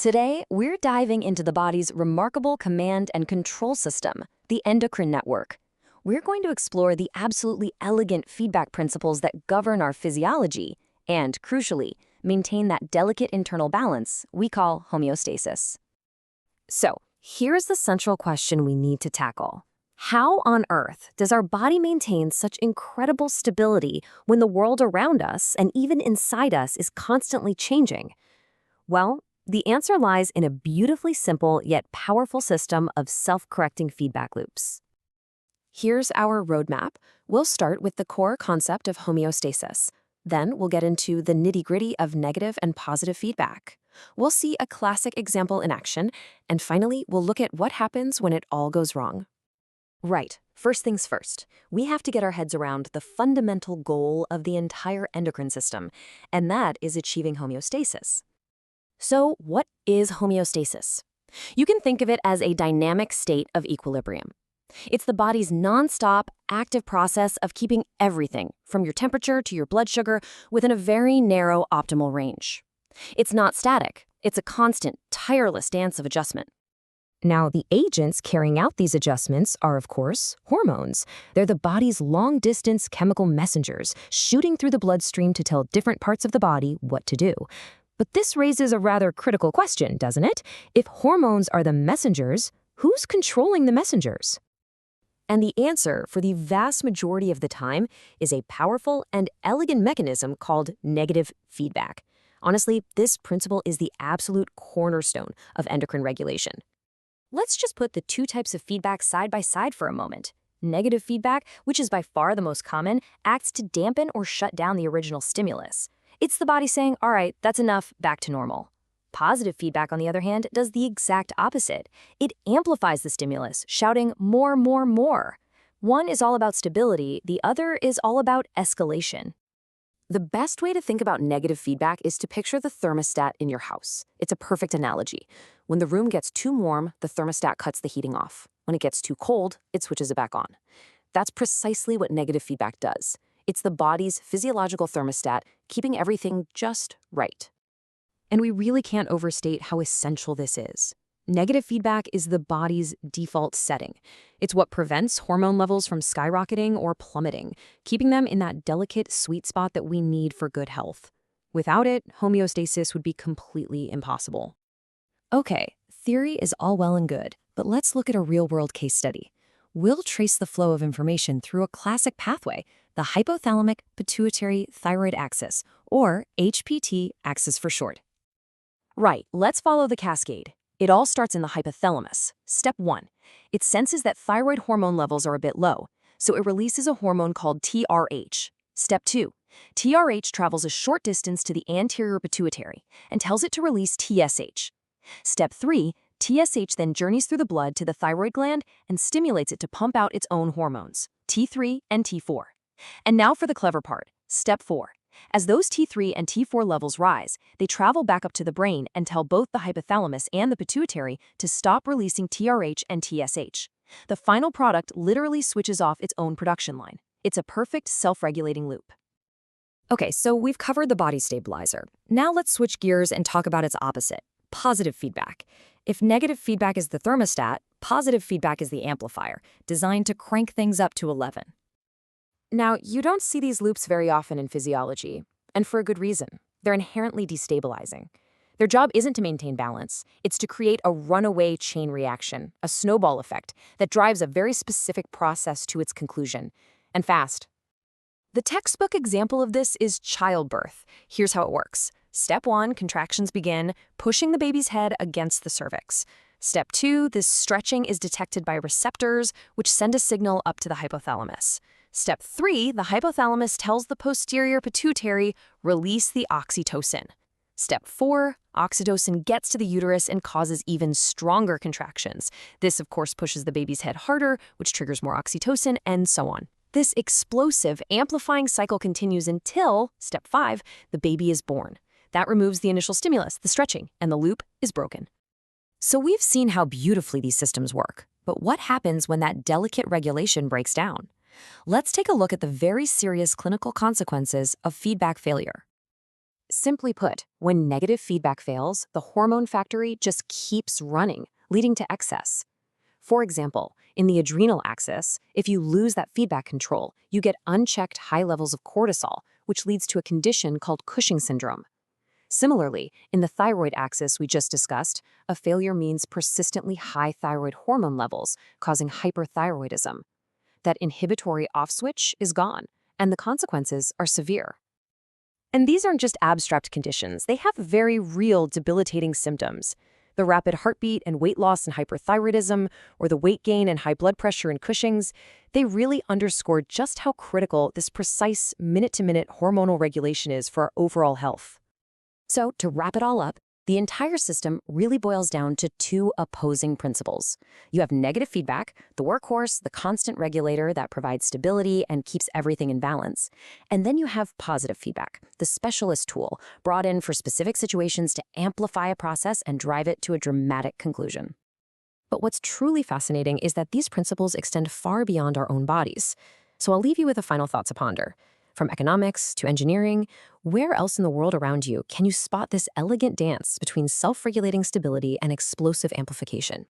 Today, we're diving into the body's remarkable command and control system, the endocrine network. We're going to explore the absolutely elegant feedback principles that govern our physiology and, crucially, maintain that delicate internal balance we call homeostasis. So, here's the central question we need to tackle. How on earth does our body maintain such incredible stability when the world around us and even inside us is constantly changing? Well, the answer lies in a beautifully simple yet powerful system of self-correcting feedback loops. Here's our roadmap. We'll start with the core concept of homeostasis. Then we'll get into the nitty-gritty of negative and positive feedback. We'll see a classic example in action, and finally, we'll look at what happens when it all goes wrong. Right. First things first, we have to get our heads around the fundamental goal of the entire endocrine system, and that is achieving homeostasis. So, what is homeostasis? You can think of it as a dynamic state of equilibrium. It's the body's non-stop, active process of keeping everything, from your temperature to your blood sugar, within a very narrow optimal range. It's not static. It's a constant, tireless dance of adjustment. Now, the agents carrying out these adjustments are, of course, hormones. They're the body's long-distance chemical messengers, shooting through the bloodstream to tell different parts of the body what to do. But this raises a rather critical question, doesn't it? If hormones are the messengers, who's controlling the messengers? And the answer, for the vast majority of the time, is a powerful and elegant mechanism called negative feedback. Honestly, this principle is the absolute cornerstone of endocrine regulation. Let's just put the two types of feedback side by side for a moment. Negative feedback, which is by far the most common, acts to dampen or shut down the original stimulus. It's the body saying, all right, that's enough, back to normal. Positive feedback, on the other hand, does the exact opposite. It amplifies the stimulus, shouting more, more, more. One is all about stability, the other is all about escalation. The best way to think about negative feedback is to picture the thermostat in your house. It's a perfect analogy. When the room gets too warm, the thermostat cuts the heating off. When it gets too cold, it switches it back on. That's precisely what negative feedback does. It's the body's physiological thermostat, keeping everything just right. And we really can't overstate how essential this is. Negative feedback is the body's default setting. It's what prevents hormone levels from skyrocketing or plummeting, keeping them in that delicate sweet spot that we need for good health. Without it, homeostasis would be completely impossible. Okay, theory is all well and good, but let's look at a real-world case study. We'll trace the flow of information through a classic pathway, the hypothalamic pituitary thyroid axis, or HPT axis for short. Right, let's follow the cascade. It all starts in the hypothalamus. Step 1. It senses that thyroid hormone levels are a bit low, so it releases a hormone called TRH. Step 2. TRH travels a short distance to the anterior pituitary and tells it to release TSH. Step 3. TSH then journeys through the blood to the thyroid gland and stimulates it to pump out its own hormones, T3 and T4. And now for the clever part. Step 4. As those T3 and T4 levels rise, they travel back up to the brain and tell both the hypothalamus and the pituitary to stop releasing TRH and TSH. The final product literally switches off its own production line. It's a perfect self-regulating loop. Okay, so we've covered the body stabilizer. Now let's switch gears and talk about its opposite, positive feedback. If negative feedback is the thermostat, positive feedback is the amplifier, designed to crank things up to 11. Now, you don't see these loops very often in physiology, and for a good reason. They're inherently destabilizing. Their job isn't to maintain balance. It's to create a runaway chain reaction, a snowball effect that drives a very specific process to its conclusion, and fast. The textbook example of this is childbirth. Here's how it works. Step 1, contractions begin, pushing the baby's head against the cervix. Step 2, this stretching is detected by receptors, which send a signal up to the hypothalamus. Step 3, the hypothalamus tells the posterior pituitary, release the oxytocin. Step 4, oxytocin gets to the uterus and causes even stronger contractions. This, of course, pushes the baby's head harder, which triggers more oxytocin, and so on. This explosive, amplifying cycle continues until, step 5, the baby is born. That removes the initial stimulus, the stretching, and the loop is broken. So we've seen how beautifully these systems work, but what happens when that delicate regulation breaks down? Let's take a look at the very serious clinical consequences of feedback failure. Simply put, when negative feedback fails, the hormone factory just keeps running, leading to excess. For example, in the adrenal axis, if you lose that feedback control, you get unchecked high levels of cortisol, which leads to a condition called Cushing syndrome. Similarly, in the thyroid axis we just discussed, a failure means persistently high thyroid hormone levels, causing hyperthyroidism. That inhibitory off switch is gone, and the consequences are severe. And these aren't just abstract conditions, they have very real debilitating symptoms. The rapid heartbeat and weight loss in hyperthyroidism, or the weight gain and high blood pressure in Cushing's, they really underscore just how critical this precise minute-to-minute hormonal regulation is for our overall health. So, to wrap it all up, the entire system really boils down to two opposing principles. You have negative feedback, the workhorse, the constant regulator that provides stability and keeps everything in balance. And then you have positive feedback, the specialist tool, brought in for specific situations to amplify a process and drive it to a dramatic conclusion. But what's truly fascinating is that these principles extend far beyond our own bodies. So I'll leave you with a final thought to ponder. From economics to engineering, where else in the world around you can you spot this elegant dance between self-regulating stability and explosive amplification?